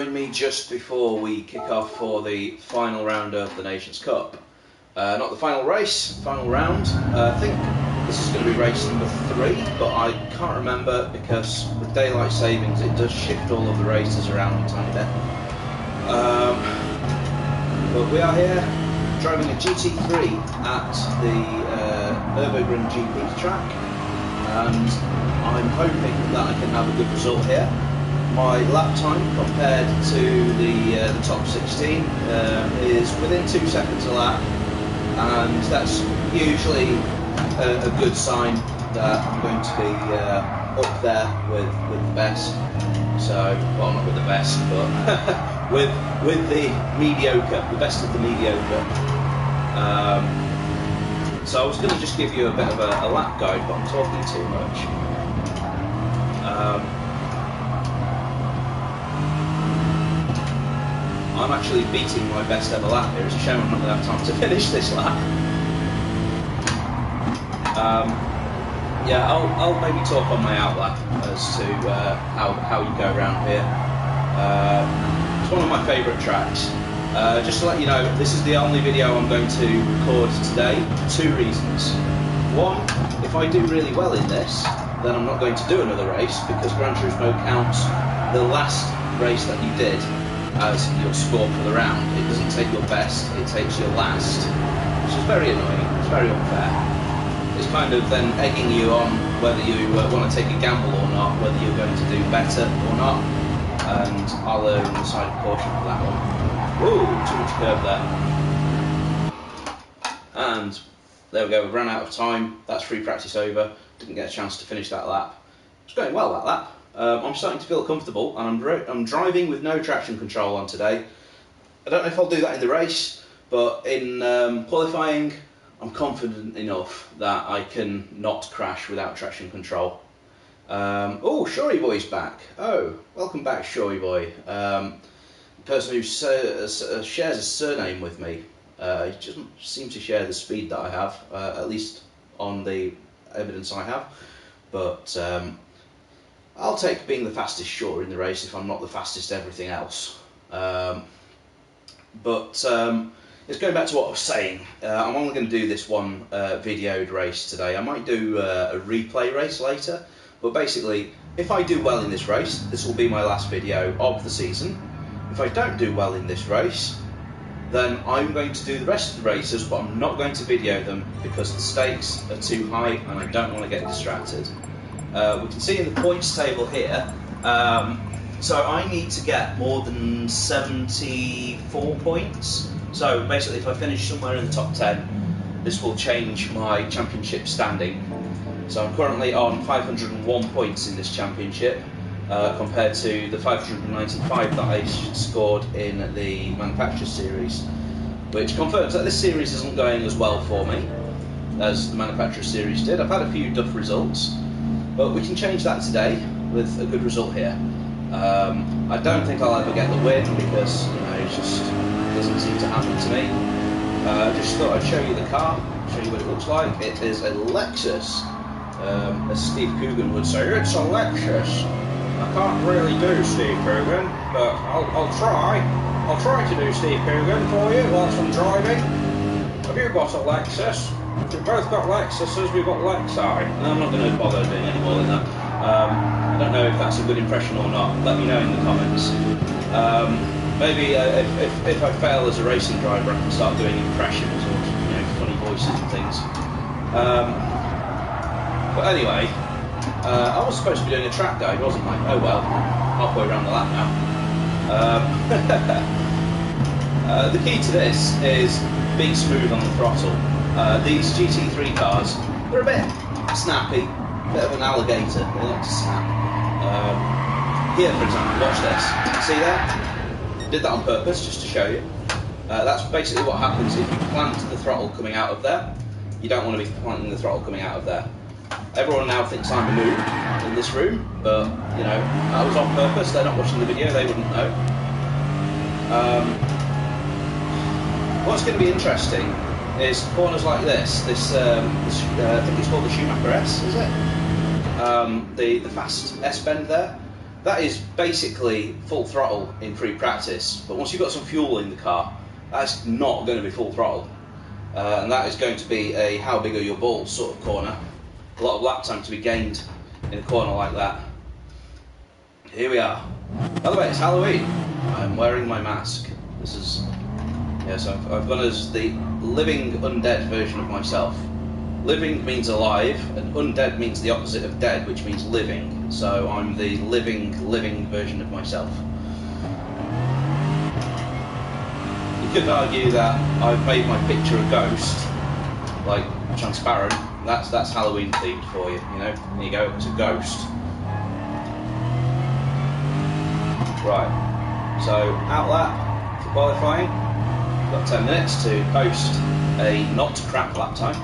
Join me just before we kick off for the final round of the Nations Cup. Not the final race, final round. I think this is going to be race number 3, but I can't remember because with daylight savings it does shift all of the races around a tiny bit. But we are here driving a GT3 at the Nurburgring GP track, and I'm hoping that I can have a good result here. My lap time compared to the top 16 is within 2 seconds a lap, and that's usually a good sign that I'm going to be up there with the best. So, well, not with the best, but with the mediocre, the best of the mediocre. So I was going to just give you a bit of a lap guide, but I'm talking too much. I'm actually beating my best ever lap here. It's a shame I'm not going to have time to finish this lap. Yeah, I'll maybe talk on my outlap as to how you go around here. It's one of my favourite tracks. Just to let you know, this is the only video I'm going to record today for 2 reasons. One, if I do really well in this, then I'm not going to do another race, because Gran Turismo counts the last race that you did as your score for the round. It doesn't take your best, it takes your last, which is very annoying. It's very unfair. It's kind of then egging you on whether you want to take a gamble or not, whether you're going to do better or not, and I'll err on the side of caution for that one. Whoa, too much curve there. And there we go, we've run out of time. That's free practice over. Didn't get a chance to finish that lap. It's going well, that lap. I'm starting to feel comfortable, and I'm driving with no traction control on today. I don't know if I'll do that in the race, but in qualifying, I'm confident enough that I can not crash without traction control. Oh, Shory Boy's back. Oh, welcome back, Shory Boy. The person who shares a surname with me. He doesn't seem to share the speed that I have, at least on the evidence I have. But I'll take being the fastest sure in the race if I'm not the fastest everything else. It's going back to what I was saying. I'm only going to do this one videoed race today. I might do a replay race later, but basically, if I do well in this race, this will be my last video of the season. If I don't do well in this race, then I'm going to do the rest of the races, but I'm not going to video them because the stakes are too high and I don't want to get distracted. We can see in the points table here, so I need to get more than 74 points. So basically, if I finish somewhere in the top 10, this will change my championship standing. So I'm currently on 501 points in this championship, compared to the 595 that I scored in the Manufacturers Series, which confirms that this series isn't going as well for me as the Manufacturers Series did. I've had a few duff results, but we can change that today with a good result here. I don't think I'll ever get the win because, you know, it just doesn't seem to happen to me. Just thought I'd show you the car, show you what it looks like. It is a Lexus, as Steve Coogan would say. It's a Lexus. I can't really do Steve Coogan, but I'll try. I'll try to do Steve Coogan for you whilst I'm driving. Have you got a Lexus? We've both got Lexuses, we've got Lexi. No, I'm not going to bother doing any more than that. I don't know if that's a good impression or not. Let me know in the comments. Maybe if I fail as a racing driver, I can start doing impressions or, you know, funny voices and things. But anyway, I was supposed to be doing a track guide, wasn't I? Oh well, halfway around the lap now. The key to this is being smooth on the throttle. These GT3 cars, they're a bit snappy, a bit of an alligator, they like to snap. Here, for example, watch this. See there? Did that on purpose, just to show you. That's basically what happens if you plant the throttle coming out of there. You don't want to be planting the throttle coming out of there. Everyone now thinks I'm a noob in this room, but, you know, that was on purpose. They're not watching the video, they wouldn't know. What's going to be interesting is corners like this. I think it's called the Schumacher S, is it? The fast S-bend there. that is basically full throttle in free practice, but once you've got some fuel in the car, that's not going to be full throttle. And that is going to be a how big are your balls sort of corner. A lot of lap time to be gained in a corner like that. Here we are. By the way, it's Halloween. I'm wearing my mask. This is, yes, I've gone as the living undead version of myself. Living means alive, and undead means the opposite of dead, which means living. So I'm the living version of myself. You could argue that I've made my picture a ghost, like transparent. That's Halloween themed for you, you know. There you go, it's a ghost. Right, so out lap for qualifying. Got 10 minutes to post a not crap lap time.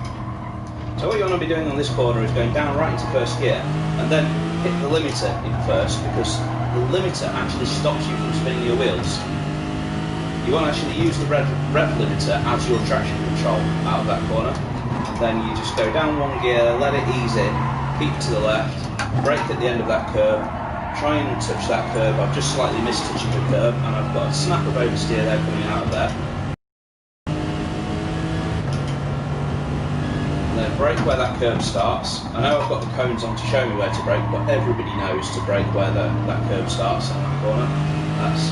So what you want to be doing on this corner is going down right into first gear and then hit the limiter in first, because the limiter actually stops you from spinning your wheels. You want to actually use the rev limiter as your traction control out of that corner. And then you just go down one gear, let it ease in, keep to the left, brake at the end of that curve, try and touch that curve. I've just slightly missed touching the curve and I've got a snap of oversteer there coming out of there. And then brake where that curve starts. I know I've got the cones on to show me where to brake, but everybody knows to brake where that curve starts on that corner. That's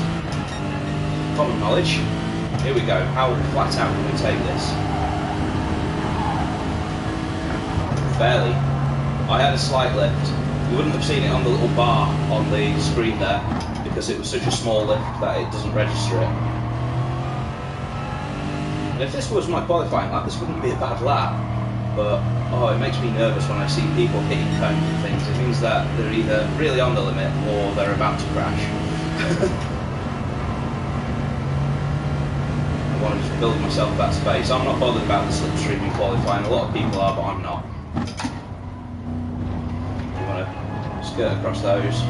common knowledge. Here we go. How flat out can we take this? Barely. I had a slight lift. You wouldn't have seen it on the little bar on the screen there because it was such a small lift that it doesn't register it. And if this was my qualifying lap, this wouldn't be a bad lap. But oh, it makes me nervous when I see people hitting cones and things. It means that they're either really on the limit or they're about to crash. I want to just build myself that space. I'm not bothered about the slipstream in qualifying. A lot of people are, but I'm not. You want to skirt across those.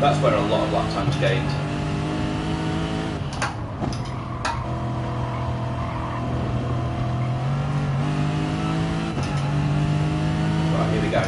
That's where a lot of lap time's gained. Right, here we go.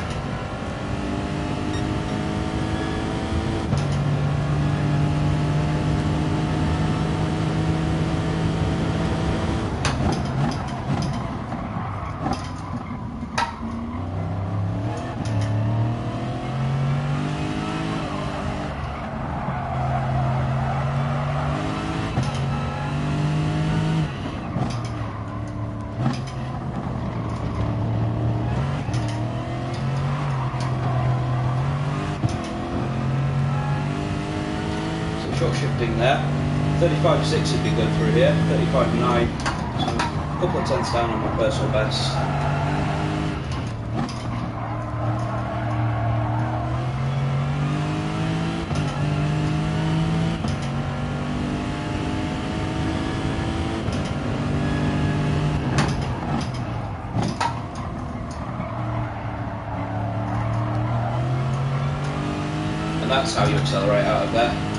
Short shifting there. 35.6 would be good through here. 35.9. So a couple of tenths down on my personal best. And that's how you accelerate out of there.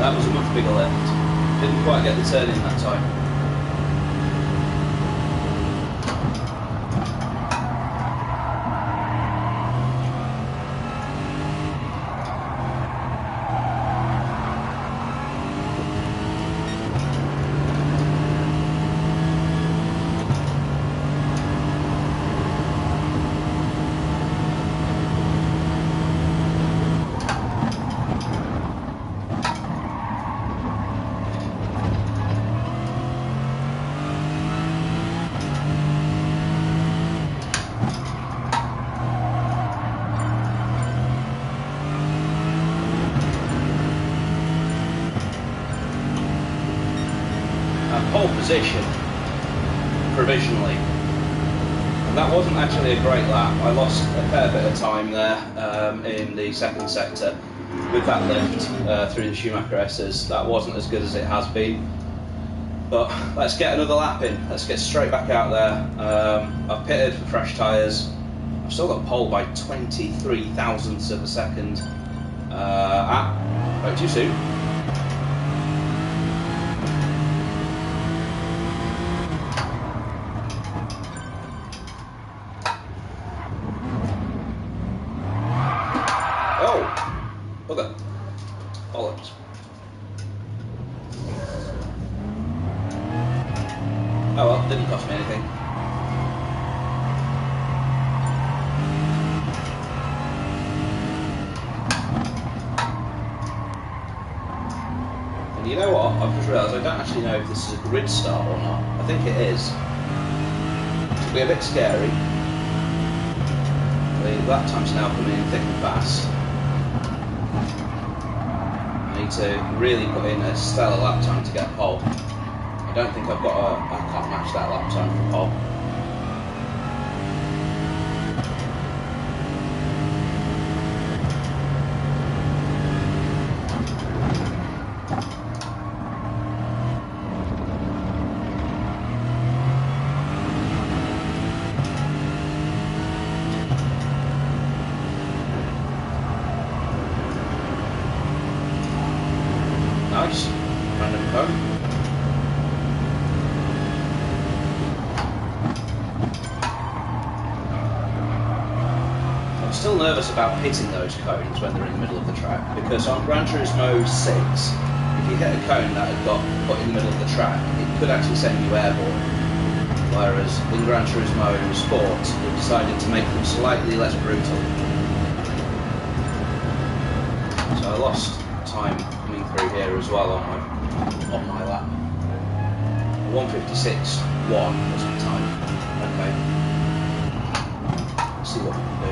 That was a much bigger lift. Didn't quite get the turn in that time. Pole position provisionally, and that wasn't actually a great lap. I lost a fair bit of time there in the second sector with that lift through the Schumacher S's. That wasn't as good as it has been, but let's get another lap in. Let's get straight back out there. I've pitted for fresh tyres. I've still got pole by 23 thousandths of a second. Right, too soon. Bugger. Bollocks. Oh well, didn't cost me anything. And you know what? I've just realised I don't actually know if this is a grid start or not. I think it is. It'll be a bit scary. The lap time's now coming in thick and fast. I need to really put in a stellar lap time to get pole. I don't think I can't match that lap time for pole. Nice. Random cone. I'm still nervous about hitting those cones when they're in the middle of the track, because on Gran Turismo 6, if you hit a cone that had got put in the middle of the track, it could actually send you airborne. Whereas in Gran Turismo Sport, they've decided to make them slightly less brutal. So I lost time coming through here as well on my lap. 1:56.1 was the time. Okay. Let's see what we can do.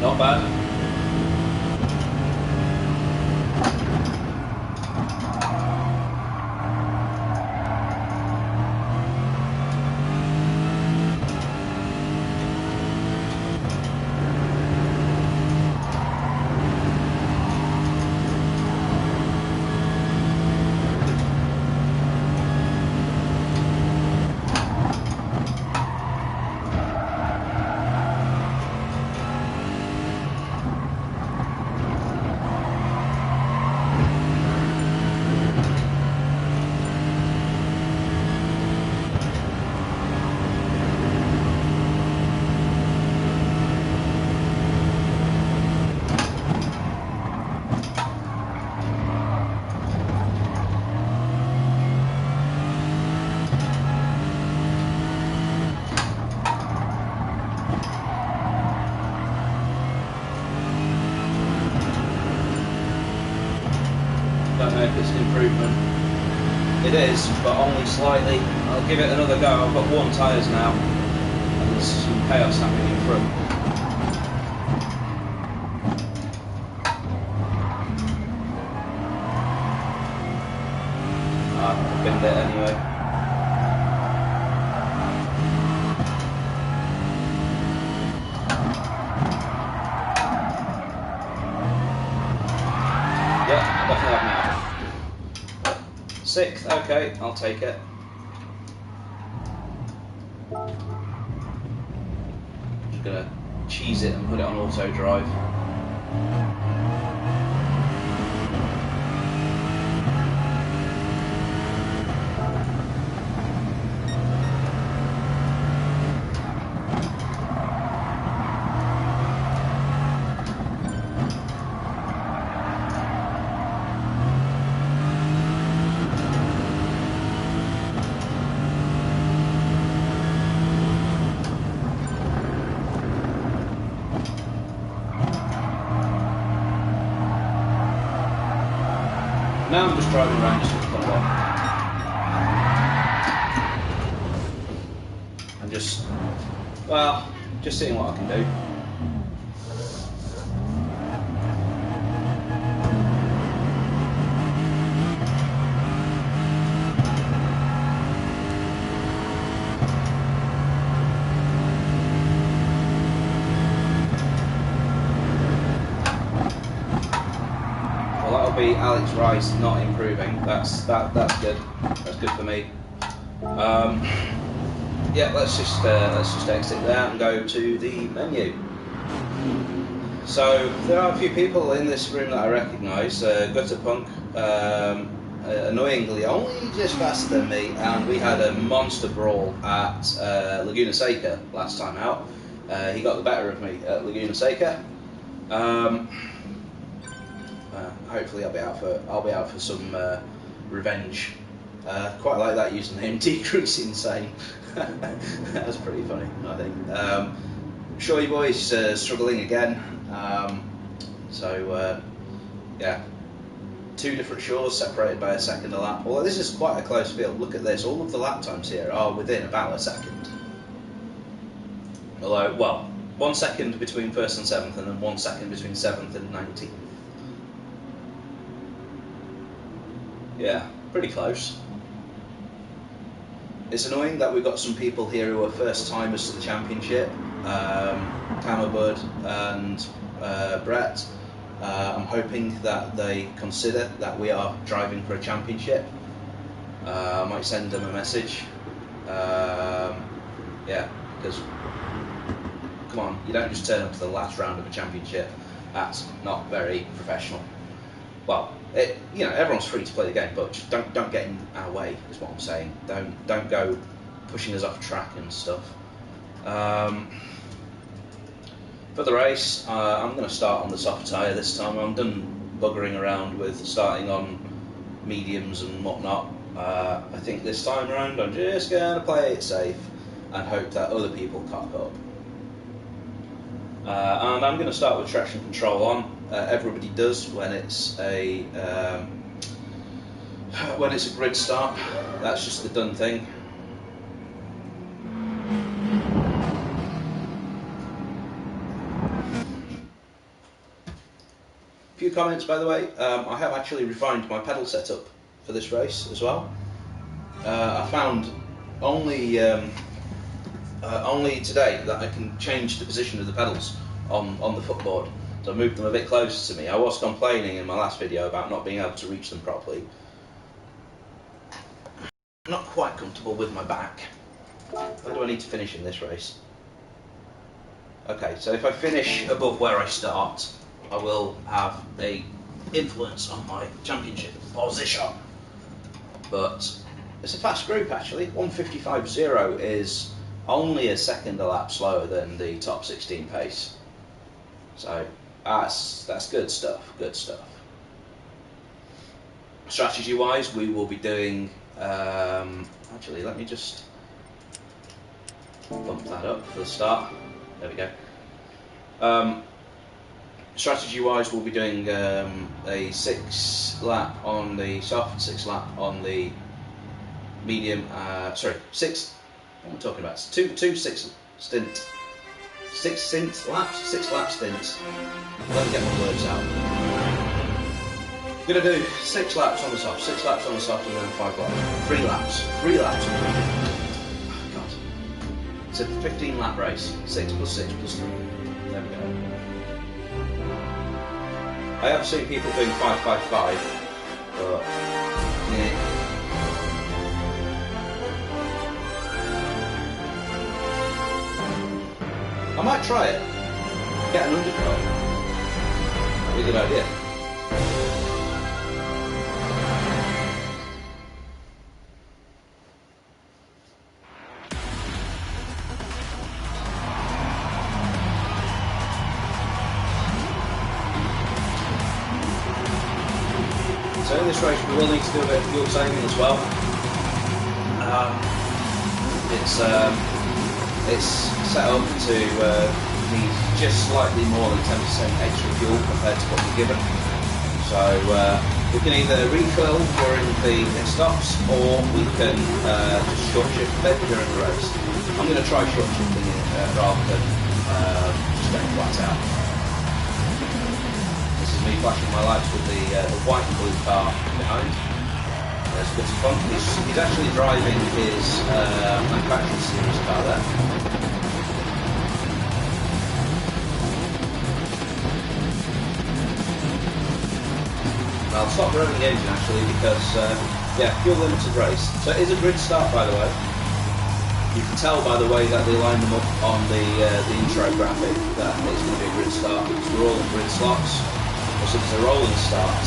Not bad. Don't know if it's an improvement. It is, but only slightly. I'll give it another go. I've got warm tyres now, and there's some chaos happening in front. I've binned it anyway. Yeah, definitely have now. 6th, okay, I'll take it. Just gonna cheese it and put it on auto drive. Now I'm just driving around just for fun. I'm just, well, just seeing what I can do. That'll be Alex Rice not improving. That's good. That's good for me. Yeah, let's just exit there and go to the menu. So there are a few people in this room that I recognise. Gutterpunk, annoyingly only just faster than me, and we had a monster brawl at Laguna Seca last time out. He got the better of me at Laguna Seca. Hopefully I'll be out for some revenge. Quite like that username, Decrease Insane. That's pretty funny, I think. Showy Boy's struggling again. Yeah, two different shores separated by a second a lap. Although this is quite a close field. Look at this. All of the lap times here are within about a second. Although, well, 1 second between first and seventh, and then 1 second between seventh and 19th. Yeah, pretty close. It's annoying that we've got some people here who are first timers to the championship. Kammerbud and Brett. I'm hoping that they consider that we are driving for a championship. I might send them a message. Yeah, because come on, you don't just turn up to the last round of a championship. That's not very professional. Well, you know, everyone's free to play the game, but just don't get in our way, is what I'm saying. Don't go pushing us off track and stuff. For the race, I'm going to start on the soft tyre this time. I'm done buggering around with starting on mediums and whatnot. I think this time around I'm just going to play it safe and hope that other people cock up. And I'm going to start with traction control on. Everybody does when it's a grid start. That's just the done thing. A few comments, by the way. I have actually refined my pedal setup for this race as well. I found only today that I can change the position of the pedals on the footboard. So I moved them a bit closer to me. I was complaining in my last video about not being able to reach them properly. I'm not quite comfortable with my back. Where do I need to finish in this race? Okay, so if I finish above where I start, I will have an influence on my championship position. But it's a fast group actually. 1:55.0 is only a second a lap slower than the top 16 pace. So that's good stuff. Good stuff. Strategy wise, we will be doing. Actually, let me just bump that up for the start. There we go. Strategy wise, we'll be doing a 6 lap on the soft, 6 lap on the medium. Sorry, 6. What am I talking about? Two 6 stint. 6 lap stints. Let me get my words out. We're gonna do 6 laps on the soft, 6 laps on the soft, and then 5 laps. 3 laps. 3 laps on the oh, God. It's a 15 lap race. 6 plus 6 plus 3. There we go. I have seen people doing 5-5-5, but yeah. I might try it. Get an undercut. That'd be a good idea. So in this race we will need to do a bit of fuel saving as well. It's set up to need just slightly more than 10% extra fuel compared to what you're given. So We can either refill during the pit stops, or we can just short shift a bit during the race. I'm going to try short shifting it rather than just going flat out. This is me flashing my lights with the white and blue car behind. There's Gutty Funk. He's actually driving his manufacturing series car there. I'll stop running the engine actually because, yeah, fuel limited race. So it is a grid start, by the way. You can tell by the way that they line them up on the intro graphic that it's going to be a grid start because we're all in grid slots. So it's a rolling start.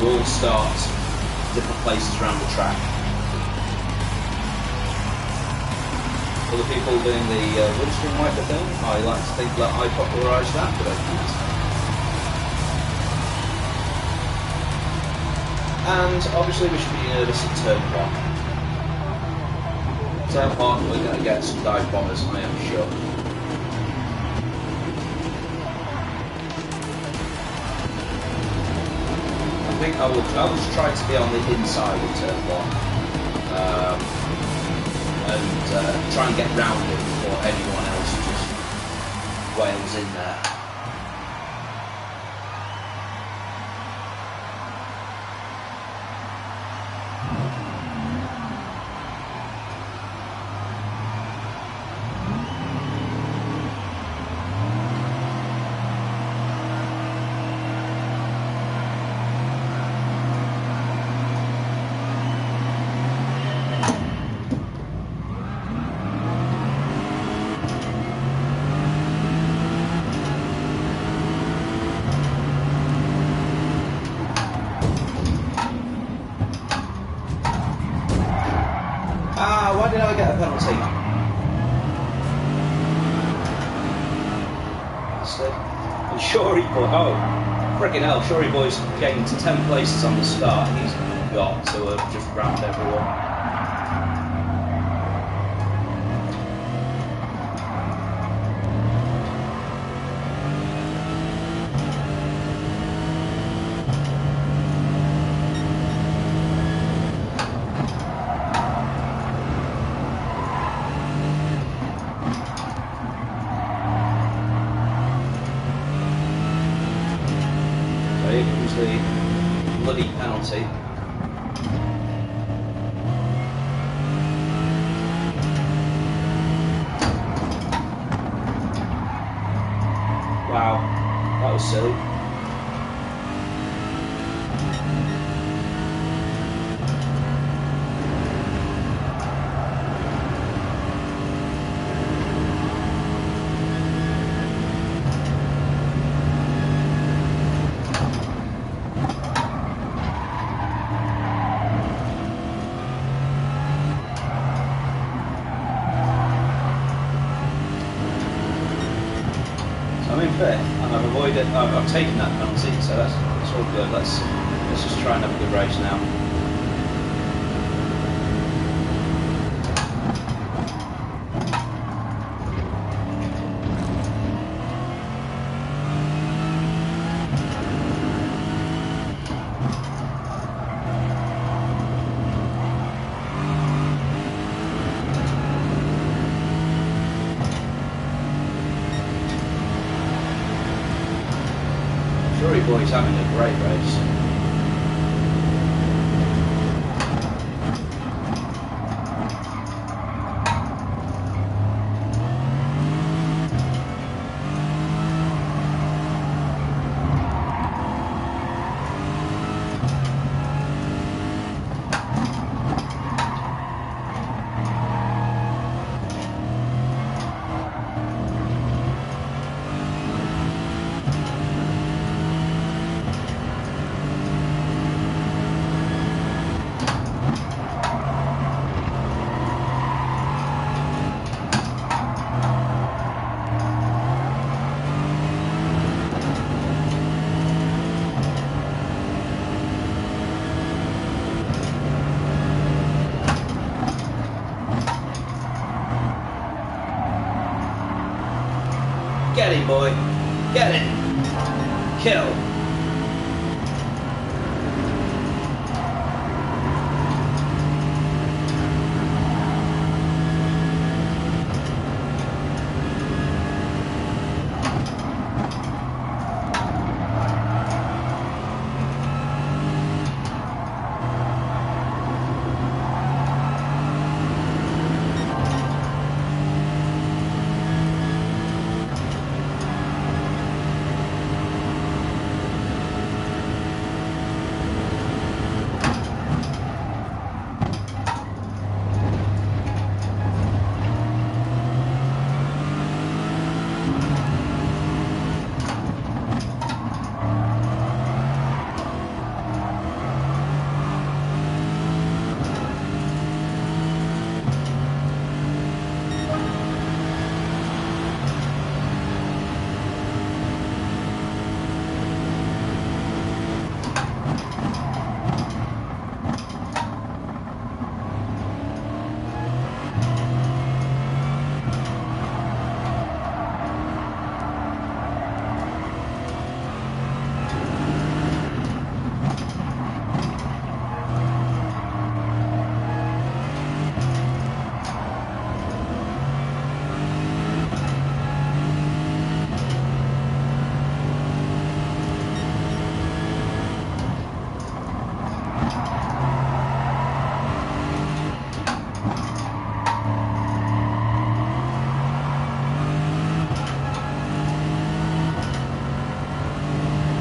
We all start different places around the track. Other people doing the windscreen wiper thing, I like to think that I popularised that, but I can't. And obviously we should be nervous at turn 1. Turn 1 we're going to get some dive bombers, I am sure. I think I will just try to be on the inside of turn 1 and try and get round it before anyone else just wails in there. Why did I get a penalty? And Shorey Boy, oh, freaking hell, Shorey Boy's gained 10 places on the start. He's got to have just rammed everyone. The bloody penalty. Wow, that was silly. I'm in fifth, and I've taken that penalty, so that's all good. Let's just try and have a good race now. Shorey Boy's having a great race. Get him, boy. Get him. Kill.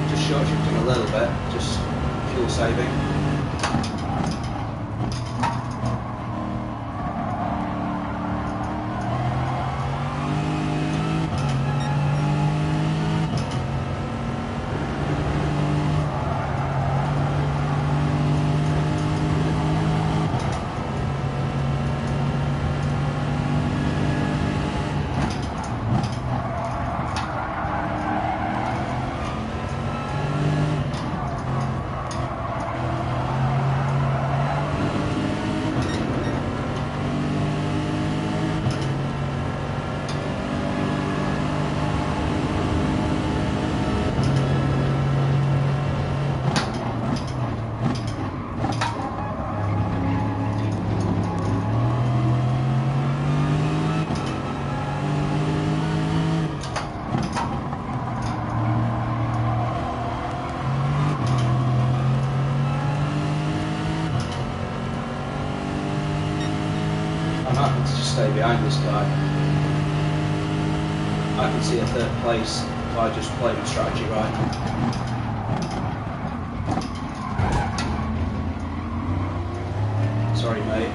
Just short shifting a little bit, just fuel saving. I'm happy to just stay behind this guy. I can see a third place if I just play my strategy right. Sorry, mate.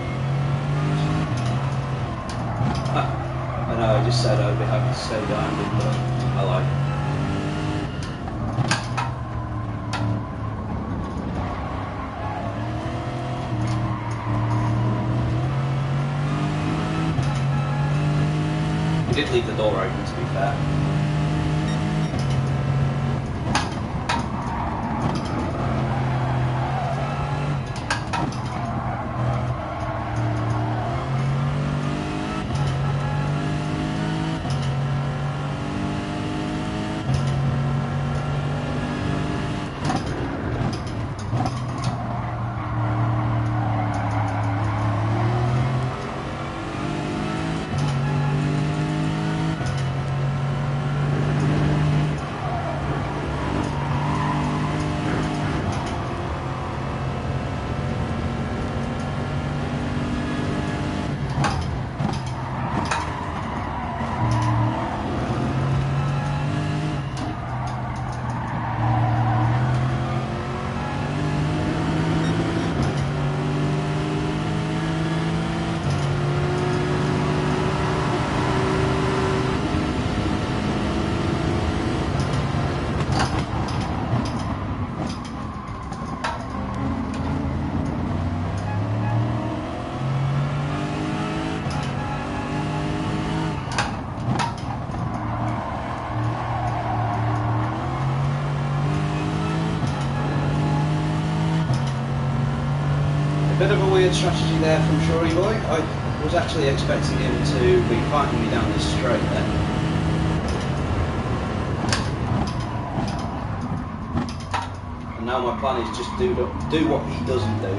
I know, I just said I'd be happy to stay behind him, but I like it. He did leave the door open, to be fair. Bit of a weird strategy there from Shory Boy. I was actually expecting him to be fighting me down this straight then. And now my plan is just do what he doesn't do.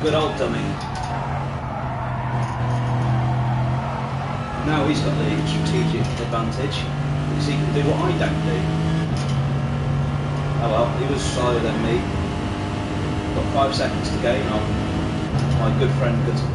Good old dummy. Now he's got the strategic advantage because he can do what I don't do. Oh well, he was slower than me. Got 5 seconds to gain on my good friend Gutter.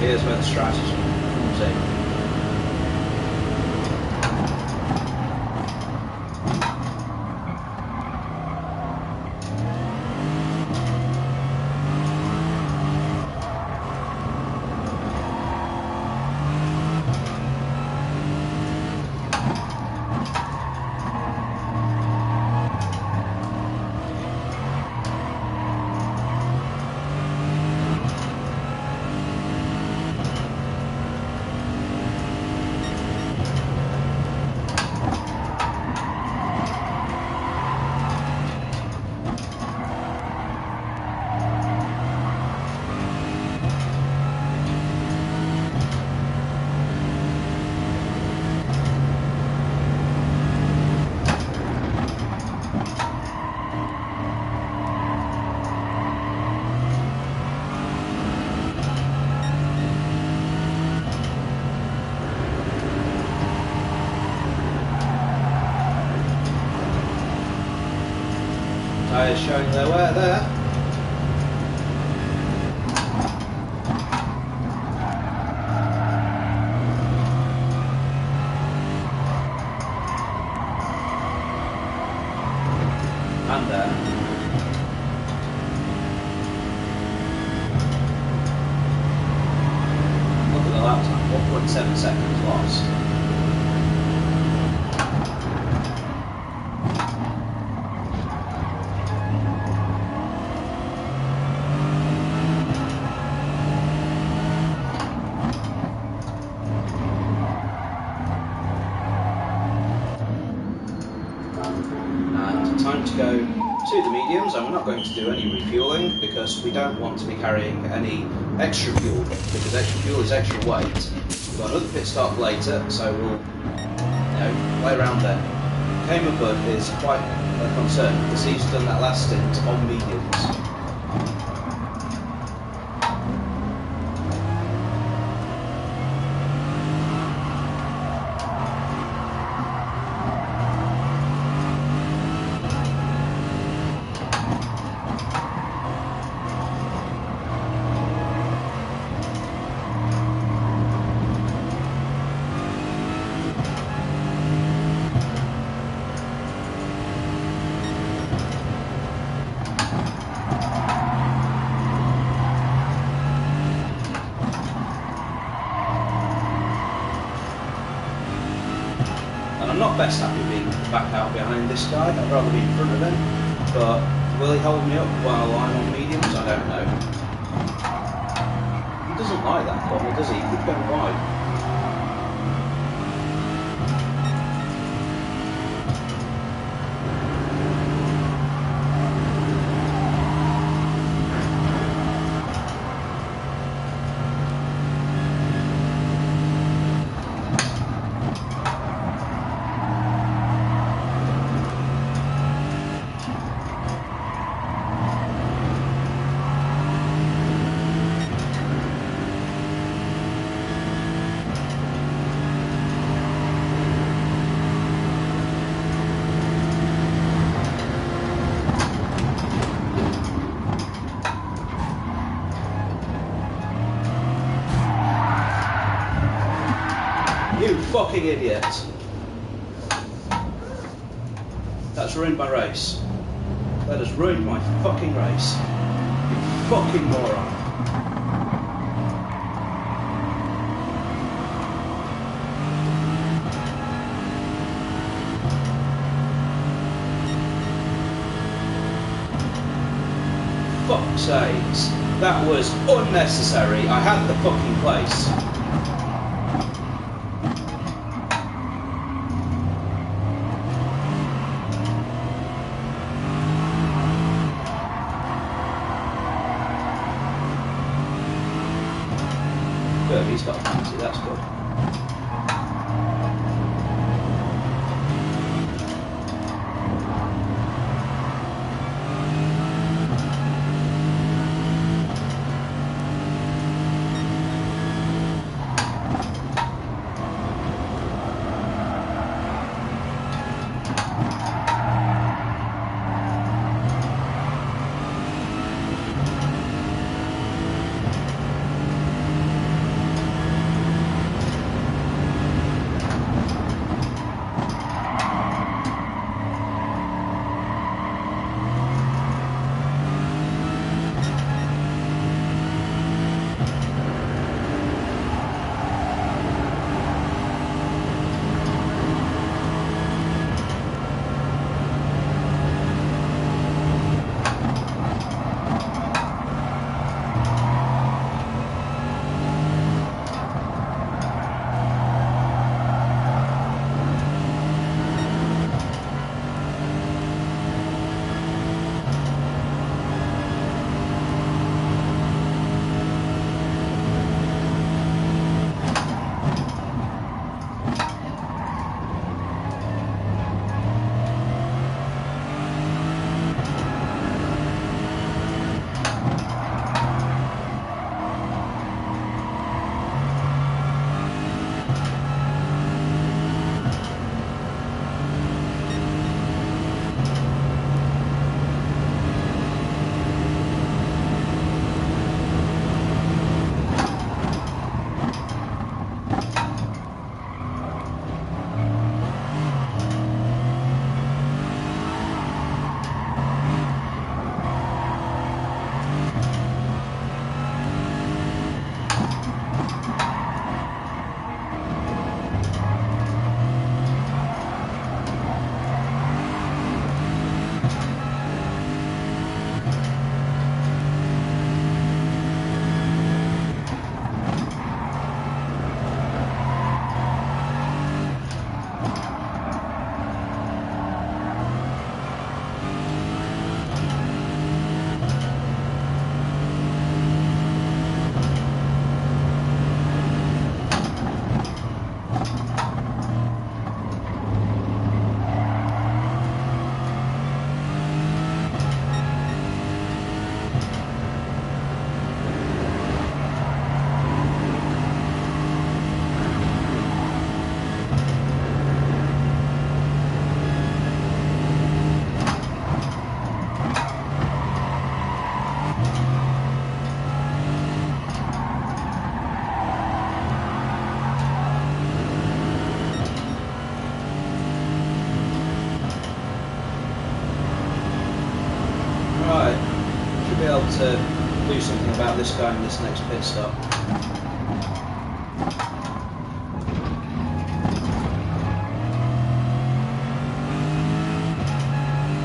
here's where the strategy comes in. Tyres showing their wear there. And there. Look at the lap time, 1.7 seconds lost. Time to go to the mediums, and we're not going to do any refueling because we don't want to be carrying any extra fuel, because extra fuel is extra weight. We've got another pit stop later, so we'll play around then. Cayman Bud is quite a concern because he's done that last stint on mediums. I'm not best happy being back out behind this guy. I'd rather be in front of him, but will he hold me up while I'm on mediums? I don't know. He doesn't like that corner, does he? He keeps going wide. You fucking idiot. That's ruined my race. That has ruined my fucking race. You fucking moron. Fuck's sakes. That was unnecessary. I had the fucking place. Good, he's got a fancy, that's good. Right, should be able to do something about this guy in this next pit stop.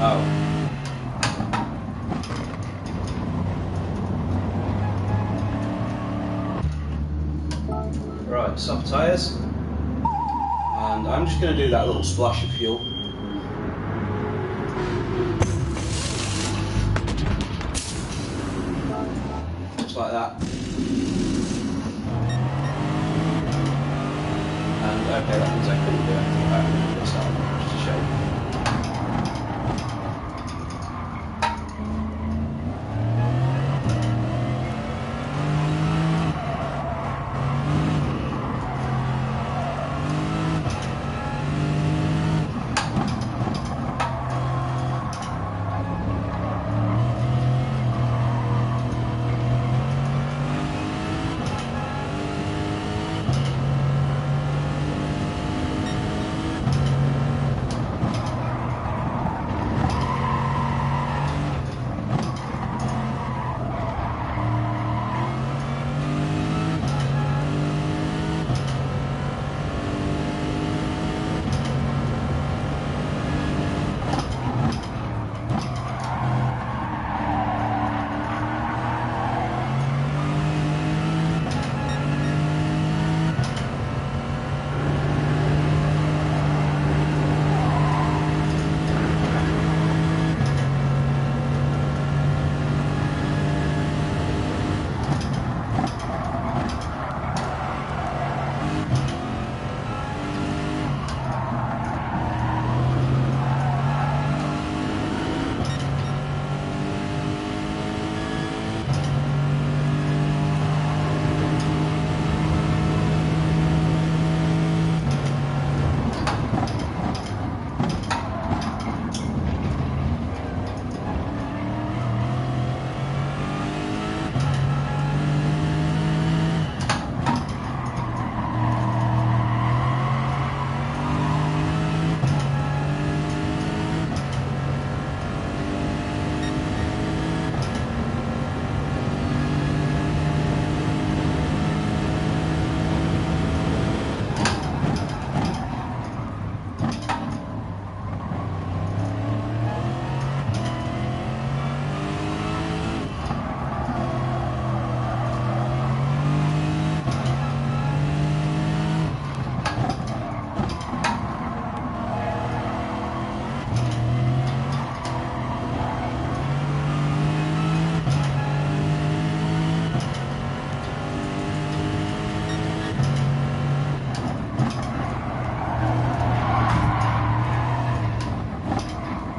Oh. Right, soft tyres. And I'm just going to do that little splash of fuel. Just like that. And okay, that means I couldn't do anything about it. It's not just a shame.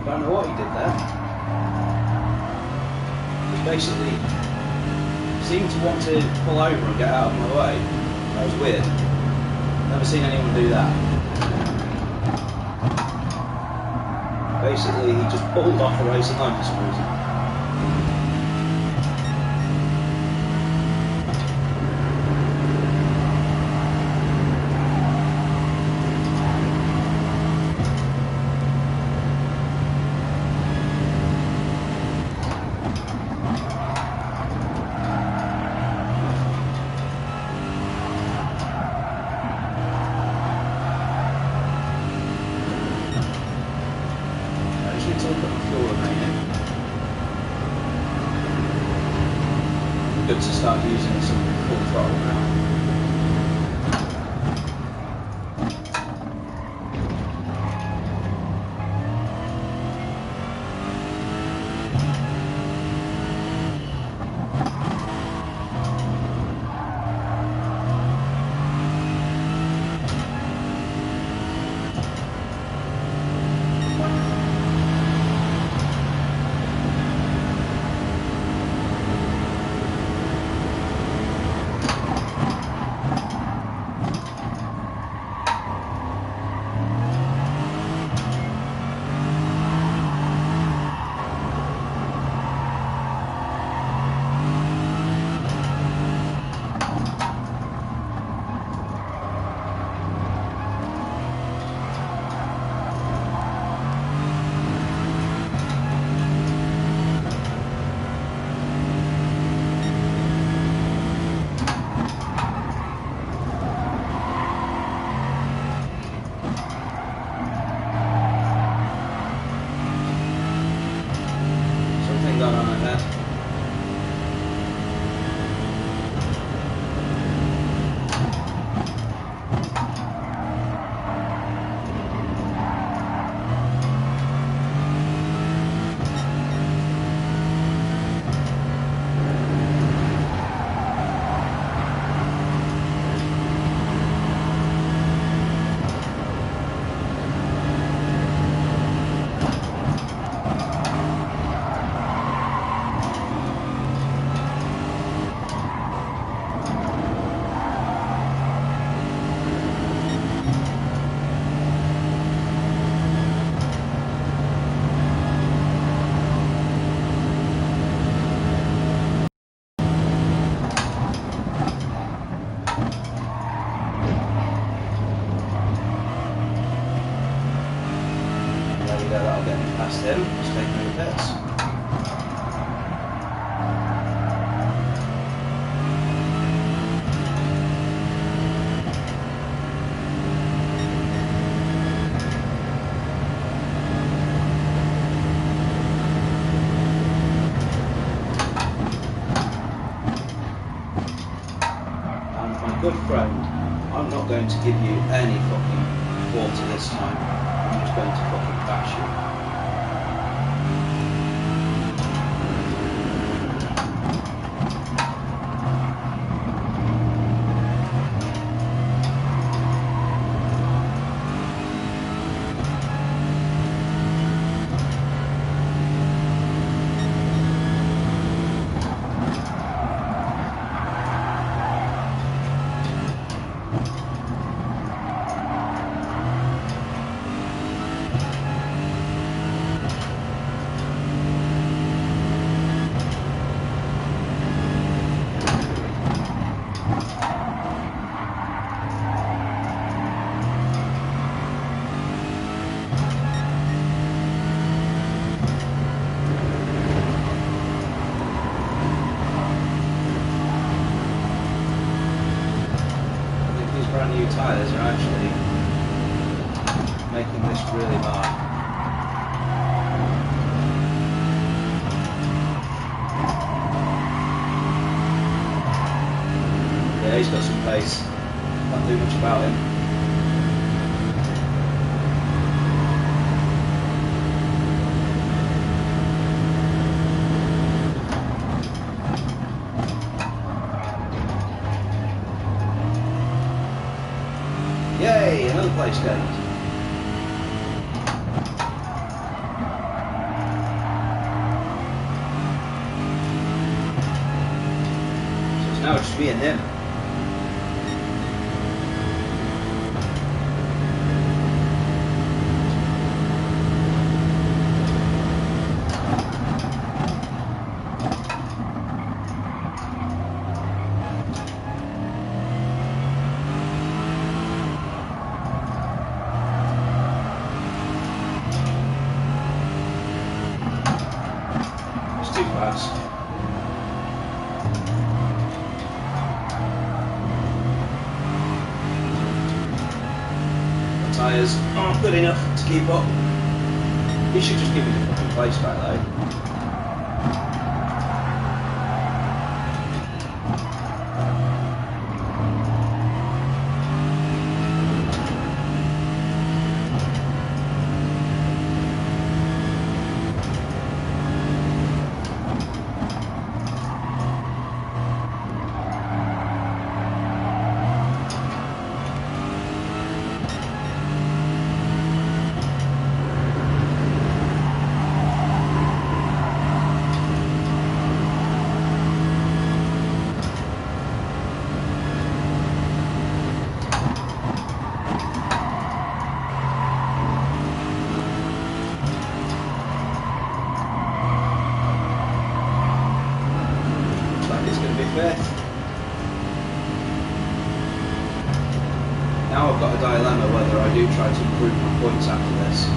Don't know what he did there. He basically seemed to want to pull over and get out of my way. That was weird. Never seen anyone do that. Basically, he just pulled off the racing line for some reason. Good to start using some full throttle now. mile on ahead. That'll get me past him. He's taking the pits. And my good friend, I'm not going to give you any fucking water this time. I'm just going to fucking bash you. Brand new tyres are actually making this really hard. Yeah, he's got some pace. Can't do much about him. Yay, another place gained. So it's now just me and him. Too fast. The tyres aren't good enough to keep up. He should just give me the fucking place back though. Fifth. Now I've got a dilemma whether I do try to improve my points after this.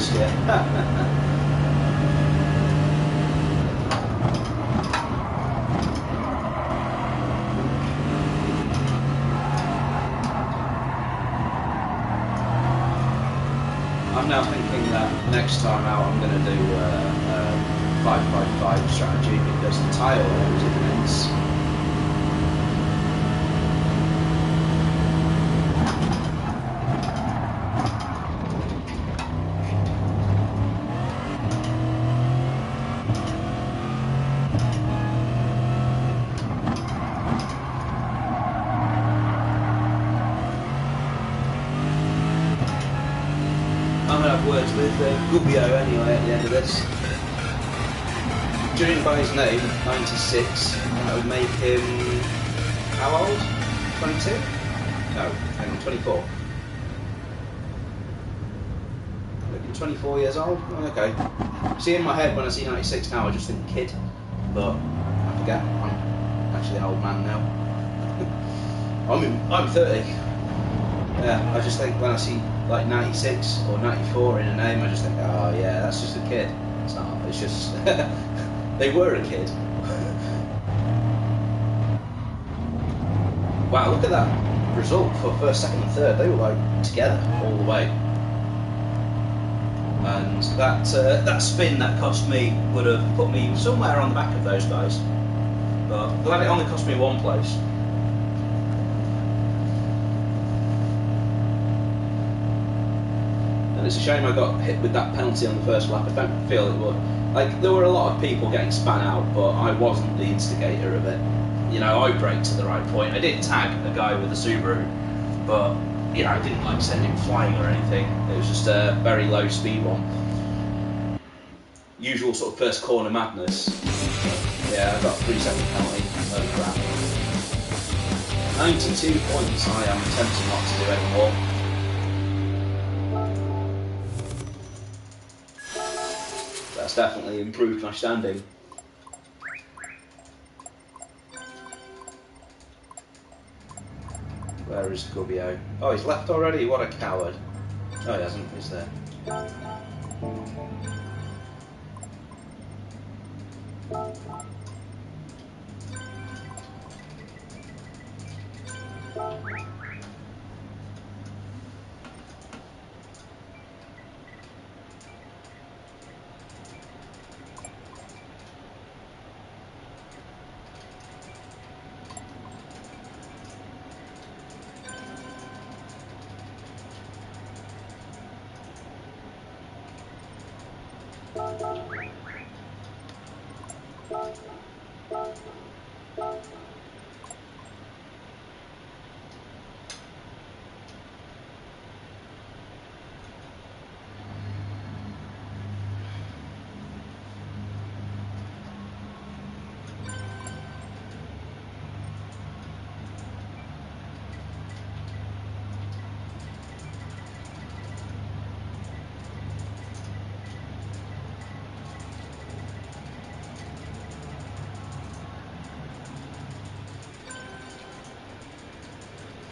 lost you. I'm now thinking that next time out I'm going to do a 5x5 strategy because the tyre wear is immense. I'm going to have words with Gubbio anyway at the end of this. Judging by his name, 96, that would make him, how old? 22? No, hang on, 24. Looking 24 years old? Okay. See, in my head when I see 96 now I just think kid, but I forget, I'm actually an old man now. I'm 30. Yeah, I just think when I see like 96 or 94 in a name, I just think, oh yeah, that's just a kid. It's not, it's just, they were a kid. Wow, look at that result for first, second and third. They were like together all the way. And that spin that cost me would have put me somewhere on the back of those guys. But glad it only cost me one place. It's a shame I got hit with that penalty on the first lap. I don't feel it would. Like, there were a lot of people getting span out, but I wasn't the instigator of it. You know, I braked to the right point. I did tag a guy with a Subaru, but, you know, I didn't like send him flying or anything. It was just a very low speed one. Usual sort of first corner madness. Yeah, I got a 3-second penalty. Oh crap. 92 points. I am tempted not to do any more. That's definitely improved my standing. Where is Gubbio? Oh, he's left already? What a coward. Oh, he hasn't. He's there.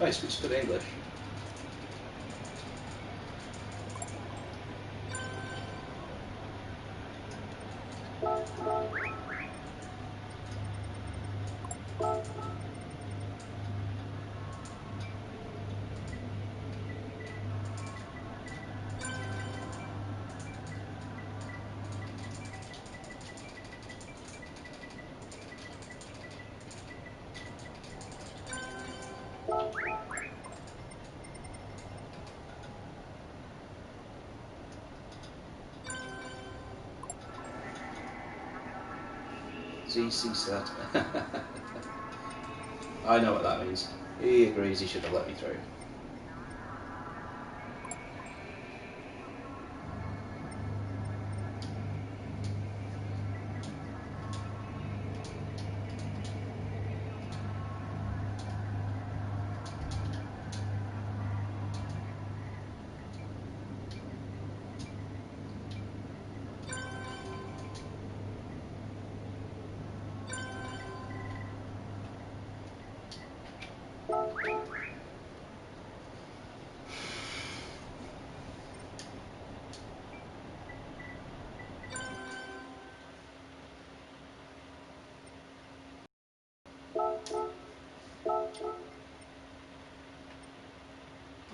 Oh, he speaks good English. ZC said. I know what that means. He agrees he should have let me through.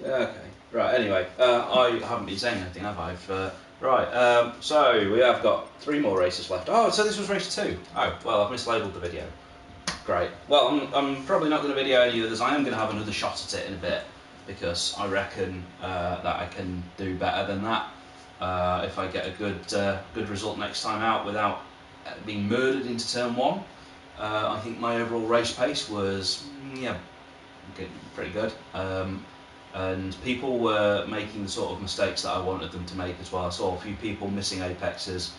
Okay. Right. Anyway, I haven't been saying anything, have I? Right. So we have got 3 more races left. Oh, so this was race 2. Oh, well, I've mislabeled the video. Great. Well, I'm probably not going to video any others. I am going to have another shot at it in a bit because I reckon that I can do better than that if I get a good result next time out without being murdered into turn 1. I think my overall race pace was pretty good. And people were making the sort of mistakes that I wanted them to make as well. I saw a few people missing apexes,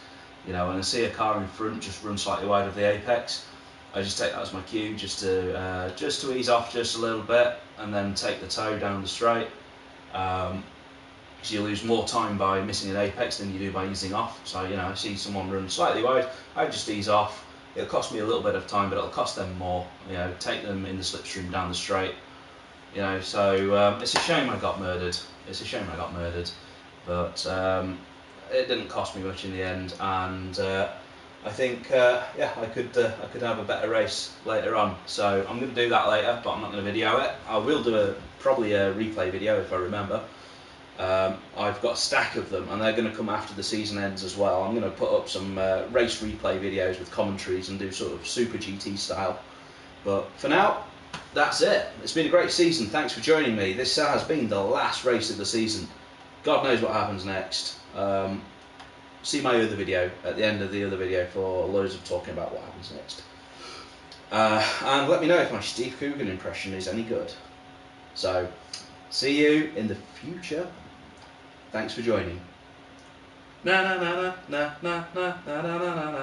you know, and I see a car in front just run slightly wide of the apex. I just take that as my cue, just to ease off just a little bit, and then take the toe down the straight. Because you lose more time by missing an apex than you do by easing off. So, you know, I see someone run slightly wide, I just ease off. It'll cost me a little bit of time, but it'll cost them more. You know, take them in the slipstream down the straight. You know, so it's a shame I got murdered. It's a shame I got murdered, but it didn't cost me much in the end, and I think yeah, I could have a better race later on. So I'm going to do that later, but I'm not going to video it. I will do probably a replay video if I remember. I've got a stack of them, and they're going to come after the season ends as well. I'm going to put up some race replay videos with commentaries and do sort of Super GT style. But for now, that's it. It's been a great season. Thanks for joining me. This has been the last race of the season. God knows what happens next. See my other video at the end of the other video for loads of talking about what happens next. And let me know if my Steve Coogan impression is any good. So, see you in the future. Thanks for joining. Na na na na na na na na na na na.